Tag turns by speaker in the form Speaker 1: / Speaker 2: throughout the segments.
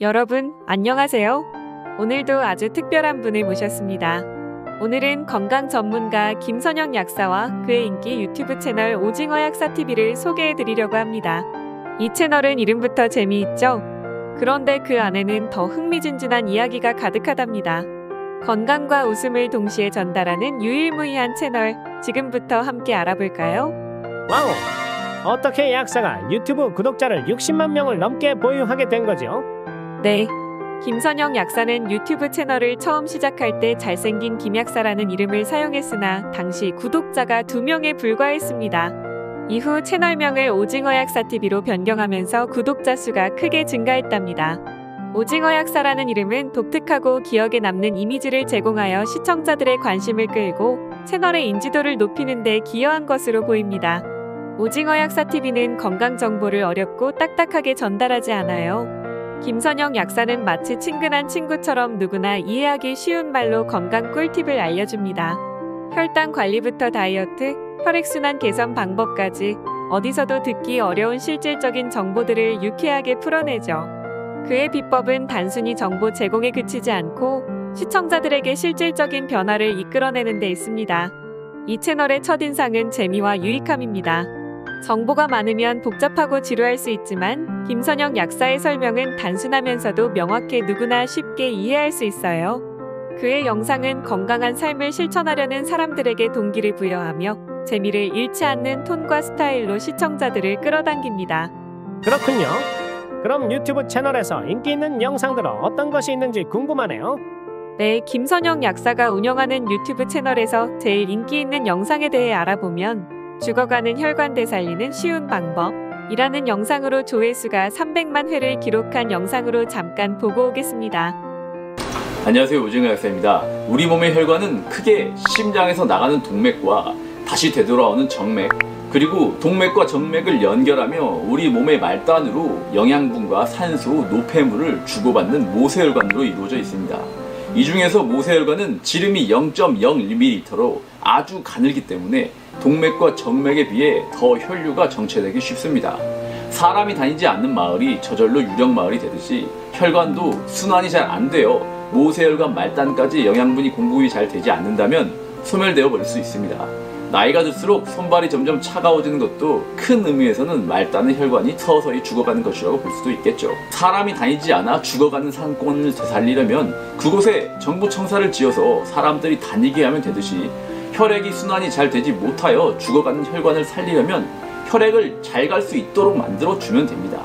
Speaker 1: 여러분, 안녕하세요. 오늘도 아주 특별한 분을 모셨습니다. 오늘은 건강 전문가 김선영 약사와 그의 인기 유튜브 채널 오징어 약사TV를 소개해드리려고 합니다. 이 채널은 이름부터 재미있죠? 그런데 그 안에는 더 흥미진진한 이야기가 가득하답니다. 건강과 웃음을 동시에 전달하는 유일무이한 채널, 지금부터 함께 알아볼까요?
Speaker 2: 와우! 어떻게 약사가 유튜브 구독자를 60만 명을 넘게 보유하게 된 거죠?
Speaker 1: 네. 김선영 약사는 유튜브 채널을 처음 시작할 때 잘생긴 김약사라는 이름을 사용했으나 당시 구독자가 2명에 불과했습니다. 이후 채널명을 오징어 약사TV로 변경하면서 구독자 수가 크게 증가했답니다. 오징어 약사라는 이름은 독특하고 기억에 남는 이미지를 제공하여 시청자들의 관심을 끌고 채널의 인지도를 높이는 데 기여한 것으로 보입니다. 오징어 약사TV는 건강 정보를 어렵고 딱딱하게 전달하지 않아요. 김선영 약사는 마치 친근한 친구처럼 누구나 이해하기 쉬운 말로 건강 꿀팁을 알려줍니다. 혈당 관리부터 다이어트, 혈액순환 개선 방법까지 어디서도 듣기 어려운 실질적인 정보들을 유쾌하게 풀어내죠. 그의 비법은 단순히 정보 제공에 그치지 않고 시청자들에게 실질적인 변화를 이끌어내는 데 있습니다. 이 채널의 첫인상은 재미와 유익함입니다. 정보가 많으면 복잡하고 지루할 수 있지만 김선영 약사의 설명은 단순하면서도 명확해 누구나 쉽게 이해할 수 있어요. 그의 영상은 건강한 삶을 실천하려는 사람들에게 동기를 부여하며 재미를 잃지 않는 톤과 스타일로 시청자들을 끌어당깁니다.
Speaker 2: 그렇군요. 그럼 유튜브 채널에서 인기 있는 영상들은 어떤 것이 있는지 궁금하네요.
Speaker 1: 네, 김선영 약사가 운영하는 유튜브 채널에서 제일 인기 있는 영상에 대해 알아보면 죽어가는 혈관 되살리는 쉬운 방법이라는 영상으로 조회수가 300만 회를 기록한 영상으로 잠깐 보고 오겠습니다.
Speaker 3: 안녕하세요, 오징어 약사입니다. 우리 몸의 혈관은 크게 심장에서 나가는 동맥과 다시 되돌아오는 정맥, 그리고 동맥과 정맥을 연결하며 우리 몸의 말단으로 영양분과 산소, 노폐물을 주고받는 모세혈관으로 이루어져 있습니다. 이 중에서 모세혈관은 지름이 0.01mm로 아주 가늘기 때문에 동맥과 정맥에 비해 더 혈류가 정체되기 쉽습니다. 사람이 다니지 않는 마을이 저절로 유령 마을이 되듯이 혈관도 순환이 잘 안 되어 모세혈관 말단까지 영양분이 공급이 잘 되지 않는다면 소멸되어 버릴 수 있습니다. 나이가 들수록 손발이 점점 차가워지는 것도 큰 의미에서는 말단의 혈관이 서서히 죽어가는 것이라고 볼 수도 있겠죠. 사람이 다니지 않아 죽어가는 상권을 되살리려면 그곳에 정부 청사를 지어서 사람들이 다니게 하면 되듯이 혈액이 순환이 잘 되지 못하여 죽어가는 혈관을 살리려면 혈액을 잘 갈 수 있도록 만들어주면 됩니다.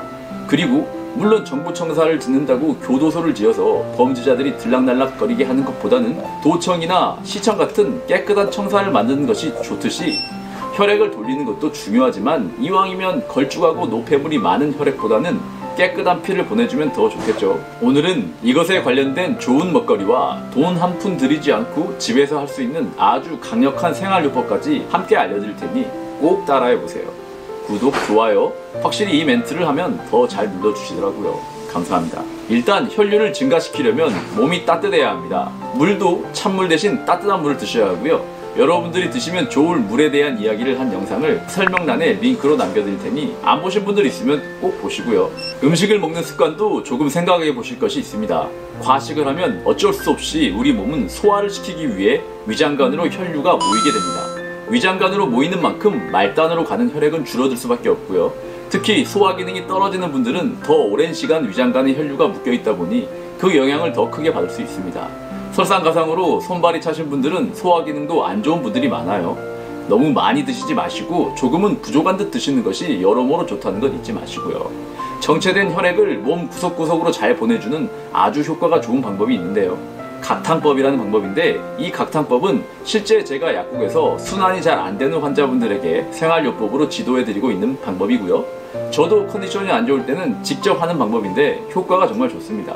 Speaker 3: 그리고 물론 정부 청사를 짓는다고 교도소를 지어서 범죄자들이 들락날락거리게 하는 것보다는 도청이나 시청 같은 깨끗한 청사를 만드는 것이 좋듯이 혈액을 돌리는 것도 중요하지만 이왕이면 걸쭉하고 노폐물이 많은 혈액보다는 깨끗한 피를 보내주면 더 좋겠죠. 오늘은 이것에 관련된 좋은 먹거리와 돈 한 푼 들이지 않고 집에서 할 수 있는 아주 강력한 생활요법까지 함께 알려드릴 테니 꼭 따라해보세요. 구독, 좋아요, 확실히 이 멘트를 하면 더 잘 눌러주시더라고요. 감사합니다. 일단 혈류를 증가시키려면 몸이 따뜻해야 합니다. 물도 찬물 대신 따뜻한 물을 드셔야 하고요. 여러분들이 드시면 좋을 물에 대한 이야기를 한 영상을 설명란에 링크로 남겨드릴 테니 안 보신 분들 있으면 꼭 보시고요. 음식을 먹는 습관도 조금 생각해 보실 것이 있습니다. 과식을 하면 어쩔 수 없이 우리 몸은 소화를 시키기 위해 위장관으로 혈류가 모이게 됩니다. 위장관으로 모이는 만큼 말단으로 가는 혈액은 줄어들 수밖에 없고요. 특히 소화 기능이 떨어지는 분들은 더 오랜 시간 위장관에 혈류가 묶여 있다 보니 그 영향을 더 크게 받을 수 있습니다. 설상가상으로 손발이 차신 분들은 소화 기능도 안 좋은 분들이 많아요. 너무 많이 드시지 마시고 조금은 부족한 듯 드시는 것이 여러모로 좋다는 것 잊지 마시고요. 정체된 혈액을 몸 구석구석으로 잘 보내주는 아주 효과가 좋은 방법이 있는데요. 각탕법이라는 방법인데 이 각탕법은 실제 제가 약국에서 순환이 잘 안 되는 환자분들에게 생활요법으로 지도해드리고 있는 방법이고요. 저도 컨디션이 안 좋을 때는 직접 하는 방법인데 효과가 정말 좋습니다.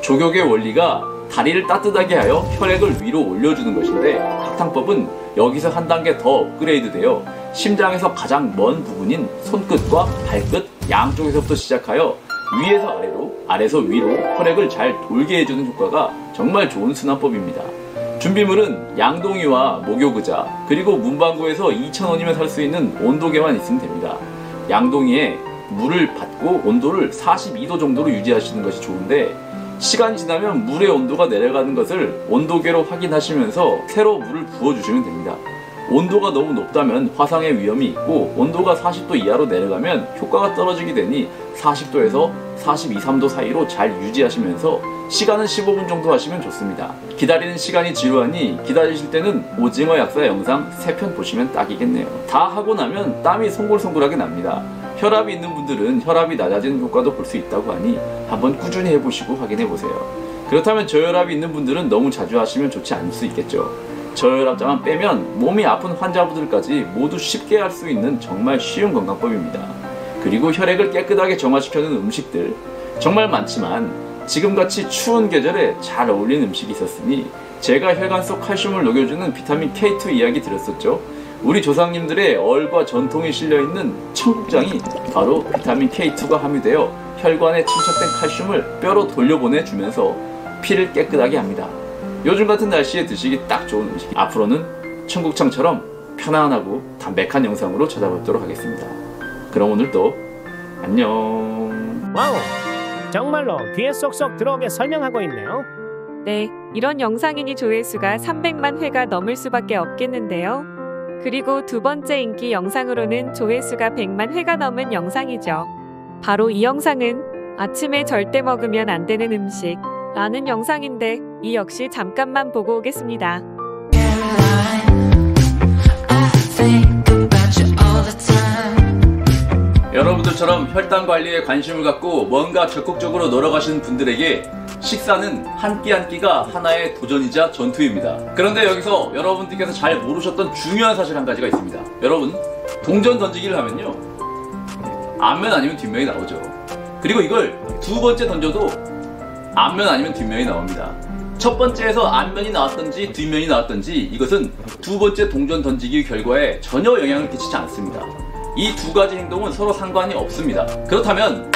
Speaker 3: 조격의 원리가 다리를 따뜻하게 하여 혈액을 위로 올려주는 것인데 각탕법은 여기서 한 단계 더 업그레이드 되어 심장에서 가장 먼 부분인 손끝과 발끝 양쪽에서부터 시작하여 위에서 아래로, 아래에서 위로 혈액을 잘 돌게 해주는 효과가 정말 좋은 순환법입니다. 준비물은 양동이와 목욕의자, 그리고 문방구에서 2,000원이면 살 수 있는 온도계만 있으면 됩니다. 양동이에 물을 받고 온도를 42도 정도로 유지하시는 것이 좋은데, 시간이 지나면 물의 온도가 내려가는 것을 온도계로 확인하시면서 새로 물을 부어주시면 됩니다. 온도가 너무 높다면 화상의 위험이 있고, 온도가 40도 이하로 내려가면 효과가 떨어지게 되니 40도에서 42, 3도 사이로 잘 유지하시면서 시간은 15분 정도 하시면 좋습니다. 기다리는 시간이 지루하니 기다리실 때는 오징어 약사 영상 3편 보시면 딱이겠네요. 다 하고 나면 땀이 송골송골하게 납니다. 혈압이 있는 분들은 혈압이 낮아지는 효과도 볼 수 있다고 하니 한번 꾸준히 해보시고 확인해보세요. 그렇다면 저혈압이 있는 분들은 너무 자주 하시면 좋지 않을 수 있겠죠. 저혈압자만 빼면 몸이 아픈 환자분들까지 모두 쉽게 할 수 있는 정말 쉬운 건강법입니다. 그리고 혈액을 깨끗하게 정화시켜주는 음식들 정말 많지만, 지금같이 추운 계절에 잘 어울리는 음식이 있었으니 제가 혈관 속 칼슘을 녹여주는 비타민 K2 이야기 드렸었죠. 우리 조상님들의 얼과 전통이 실려있는 청국장이 바로 비타민 K2가 함유되어 혈관에 침착된 칼슘을 뼈로 돌려보내주면서 피를 깨끗하게 합니다. 요즘 같은 날씨에 드시기 딱 좋은 음식, 앞으로는 청국장처럼 편안하고 담백한 영상으로 찾아뵙도록 하겠습니다. 그럼 오늘도 안녕.
Speaker 2: 와우, 정말로 귀에 쏙쏙 들어오게 설명하고 있네요.
Speaker 1: 네, 이런 영상이니 조회수가 300만 회가 넘을 수밖에 없겠는데요. 그리고 두 번째 인기 영상으로는 조회수가 100만 회가 넘은 영상이죠. 바로 이 영상은 아침에 절대 먹으면 안 되는 음식 라는 영상인데, 이 역시 잠깐만 보고 오겠습니다.
Speaker 3: 여러분들처럼 혈당 관리에 관심을 갖고 뭔가 적극적으로 놀아가시는 분들에게 식사는 한 끼 한 끼가 하나의 도전이자 전투입니다. 그런데 여기서 여러분들께서 잘 모르셨던 중요한 사실 한 가지가 있습니다. 여러분, 동전 던지기를 하면요, 앞면 아니면 뒷면이 나오죠. 그리고 이걸 두 번째 던져도 앞면 아니면 뒷면이 나옵니다. 첫 번째에서 앞면이 나왔던지 뒷면이 나왔던지 이것은 두 번째 동전 던지기 결과에 전혀 영향을 끼치지 않습니다. 이 두 가지 행동은 서로 상관이 없습니다. 그렇다면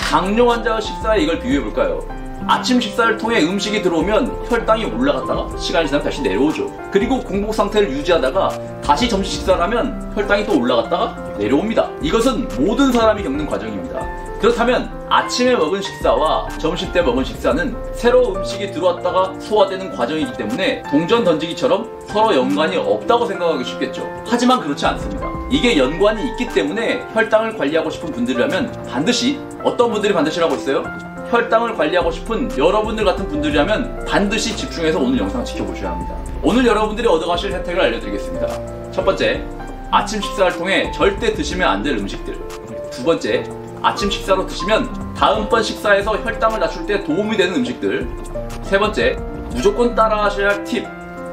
Speaker 3: 당뇨 환자의 식사에 이걸 비교해 볼까요? 아침 식사를 통해 음식이 들어오면 혈당이 올라갔다가 시간이 지나면 다시 내려오죠. 그리고 공복 상태를 유지하다가 다시 점심 식사를 하면 혈당이 또 올라갔다가 내려옵니다. 이것은 모든 사람이 겪는 과정입니다. 그렇다면 아침에 먹은 식사와 점심 때 먹은 식사는 새로 음식이 들어왔다가 소화되는 과정이기 때문에 동전 던지기처럼 서로 연관이 없다고 생각하기 쉽겠죠. 하지만 그렇지 않습니다. 이게 연관이 있기 때문에 혈당을 관리하고 싶은 분들이라면 반드시, 어떤 분들이 반드시라고 했어요? 혈당을 관리하고 싶은 여러분들 같은 분들이라면 반드시 집중해서 오늘 영상 지켜보셔야 합니다. 오늘 여러분들이 얻어가실 혜택을 알려드리겠습니다. 첫 번째, 아침 식사를 통해 절대 드시면 안 될 음식들. 두 번째, 아침 식사로 드시면 다음번 식사에서 혈당을 낮출 때 도움이 되는 음식들. 세 번째, 무조건 따라 하셔야 할 팁,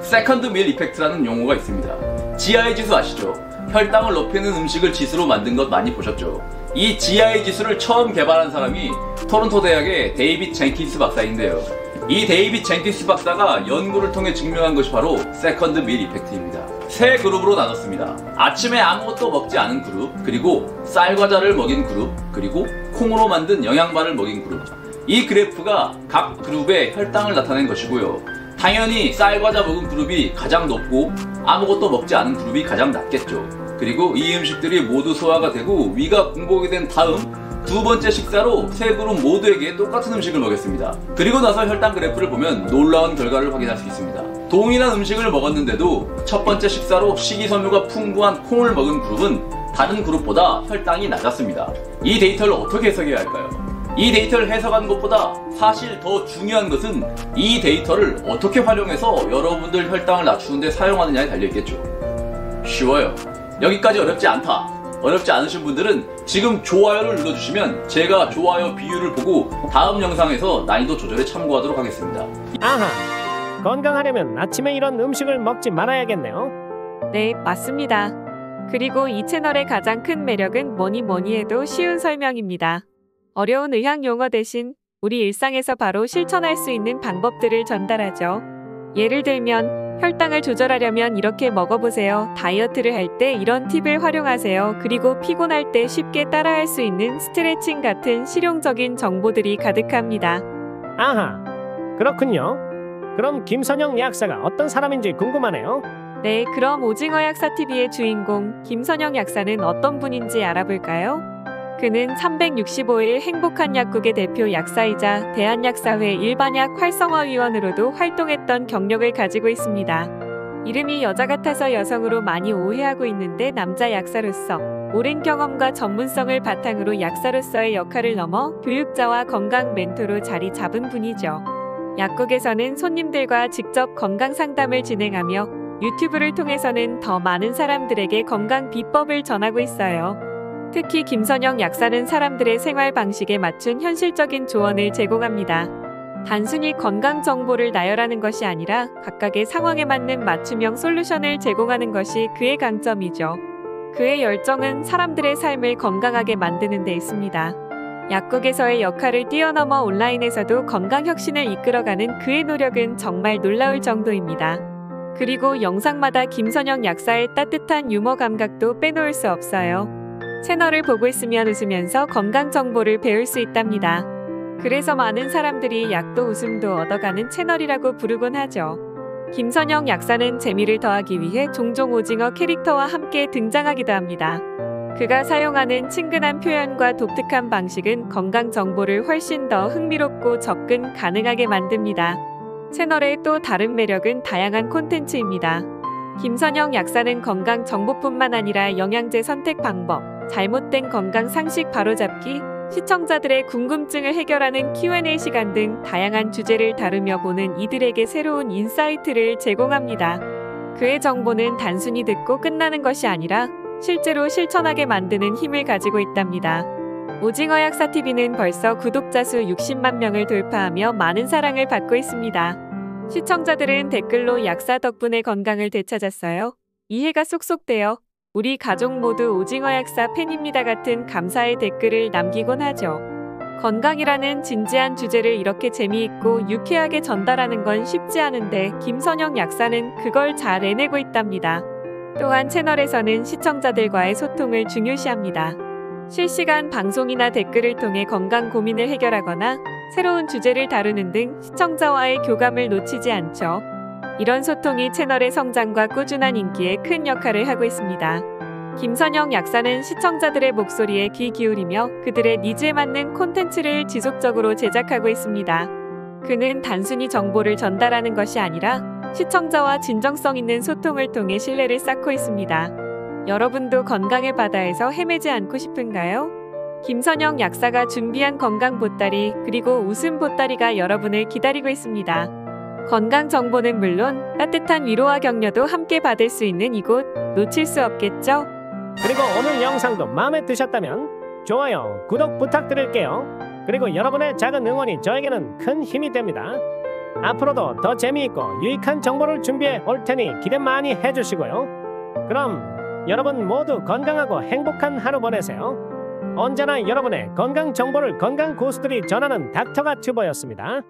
Speaker 3: 세컨드 밀 이펙트라는 용어가 있습니다. GI 지수 아시죠? 혈당을 높이는 음식을 지수로 만든 것 많이 보셨죠? 이 GI 지수를 처음 개발한 사람이 토론토 대학의 데이빗 젠킨스 박사인데요. 이 데이빗 젠킨스 박사가 연구를 통해 증명한 것이 바로 세컨드 밀 이펙트입니다. 세 그룹으로 나눴습니다. 아침에 아무것도 먹지 않은 그룹, 그리고 쌀과자를 먹인 그룹, 그리고 콩으로 만든 영양바를 먹인 그룹. 이 그래프가 각 그룹의 혈당을 나타낸 것이고요. 당연히 쌀과자 먹은 그룹이 가장 높고 아무것도 먹지 않은 그룹이 가장 낮겠죠. 그리고 이 음식들이 모두 소화가 되고 위가 공복이 된 다음 두 번째 식사로 세 그룹 모두에게 똑같은 음식을 먹였습니다. 그리고 나서 혈당 그래프를 보면 놀라운 결과를 확인할 수 있습니다. 동일한 음식을 먹었는데도 첫 번째 식사로 식이섬유가 풍부한 콩을 먹은 그룹은 다른 그룹보다 혈당이 낮았습니다. 이 데이터를 어떻게 해석해야 할까요? 이 데이터를 해석하는 것보다 사실 더 중요한 것은 이 데이터를 어떻게 활용해서 여러분들 혈당을 낮추는 데 사용하느냐에 달려있겠죠. 쉬워요. 여기까지 어렵지 않다. 어렵지 않으신 분들은 지금 좋아요를 눌러주시면 제가 좋아요 비율을 보고 다음 영상에서 난이도 조절에 참고하도록 하겠습니다.
Speaker 2: 아하, 건강하려면 아침에 이런 음식을 먹지 말아야겠네요.
Speaker 1: 네, 맞습니다. 그리고 이 채널의 가장 큰 매력은 뭐니 해도 쉬운 설명입니다. 어려운 의학 용어 대신 우리 일상에서 바로 실천할 수 있는 방법들을 전달하죠. 예를 들면 혈당을 조절하려면 이렇게 먹어보세요. 다이어트를 할 때 이런 팁을 활용하세요. 그리고 피곤할 때 쉽게 따라할 수 있는 스트레칭 같은 실용적인 정보들이 가득합니다.
Speaker 2: 아하, 그렇군요. 그럼 김선영 약사가 어떤 사람인지 궁금하네요.
Speaker 1: 네, 그럼 오징어 약사 TV의 주인공 김선영 약사는 어떤 분인지 알아볼까요? 그는 365일 행복한 약국의 대표 약사이자 대한약사회 일반약 활성화위원으로도 활동했던 경력을 가지고 있습니다. 이름이 여자 같아서 여성으로 많이 오해하고 있는데 남자 약사로서 오랜 경험과 전문성을 바탕으로 약사로서의 역할을 넘어 교육자와 건강 멘토로 자리 잡은 분이죠. 약국에서는 손님들과 직접 건강 상담을 진행하며 유튜브를 통해서는 더 많은 사람들에게 건강 비법을 전하고 있어요. 특히 김선영 약사는 사람들의 생활 방식에 맞춘 현실적인 조언을 제공합니다. 단순히 건강 정보를 나열하는 것이 아니라 각각의 상황에 맞는 맞춤형 솔루션을 제공하는 것이 그의 강점이죠. 그의 열정은 사람들의 삶을 건강하게 만드는 데 있습니다. 약국에서의 역할을 뛰어넘어 온라인에서도 건강 혁신을 이끌어가는 그의 노력은 정말 놀라울 정도입니다. 그리고 영상마다 김선영 약사의 따뜻한 유머 감각도 빼놓을 수 없어요. 채널을 보고 있으면 웃으면서 건강 정보를 배울 수 있답니다. 그래서 많은 사람들이 약도 웃음도 얻어가는 채널이라고 부르곤 하죠. 김선영 약사는 재미를 더하기 위해 종종 오징어 캐릭터와 함께 등장하기도 합니다. 그가 사용하는 친근한 표현과 독특한 방식은 건강 정보를 훨씬 더 흥미롭고 접근 가능하게 만듭니다. 채널의 또 다른 매력은 다양한 콘텐츠입니다. 김선영 약사는 건강 정보뿐만 아니라 영양제 선택 방법, 잘못된 건강 상식 바로잡기, 시청자들의 궁금증을 해결하는 Q&A 시간 등 다양한 주제를 다루며 보는 이들에게 새로운 인사이트를 제공합니다. 그의 정보는 단순히 듣고 끝나는 것이 아니라 실제로 실천하게 만드는 힘을 가지고 있답니다. 오징어 약사TV는 벌써 구독자 수 60만 명을 돌파하며 많은 사랑을 받고 있습니다. 시청자들은 댓글로 약사 덕분에 건강을 되찾았어요. 이해가 쏙쏙되어 우리 가족 모두 오징어 약사 팬입니다 같은 감사의 댓글을 남기곤 하죠. 건강이라는 진지한 주제를 이렇게 재미있고 유쾌하게 전달하는 건 쉽지 않은데 김선영 약사는 그걸 잘 해내고 있답니다. 또한 채널에서는 시청자들과의 소통을 중요시합니다. 실시간 방송이나 댓글을 통해 건강 고민을 해결하거나 새로운 주제를 다루는 등 시청자와의 교감을 놓치지 않죠. 이런 소통이 채널의 성장과 꾸준한 인기에 큰 역할을 하고 있습니다. 김선영 약사는 시청자들의 목소리에 귀 기울이며 그들의 니즈에 맞는 콘텐츠를 지속적으로 제작하고 있습니다. 그는 단순히 정보를 전달하는 것이 아니라 시청자와 진정성 있는 소통을 통해 신뢰를 쌓고 있습니다. 여러분도 건강의 바다에서 헤매지 않고 싶은가요? 김선영 약사가 준비한 건강 보따리 그리고 웃음 보따리가 여러분을 기다리고 있습니다. 건강 정보는 물론 따뜻한 위로와 격려도 함께 받을 수 있는 이곳 놓칠 수 없겠죠?
Speaker 2: 그리고 오늘 영상도 마음에 드셨다면 좋아요, 구독 부탁드릴게요. 그리고 여러분의 작은 응원이 저에게는 큰 힘이 됩니다. 앞으로도 더 재미있고 유익한 정보를 준비해 올 테니 기대 많이 해주시고요. 그럼 여러분 모두 건강하고 행복한 하루 보내세요. 언제나 여러분의 건강 정보를 건강 고수들이 전하는 닥터가 튜버였습니다.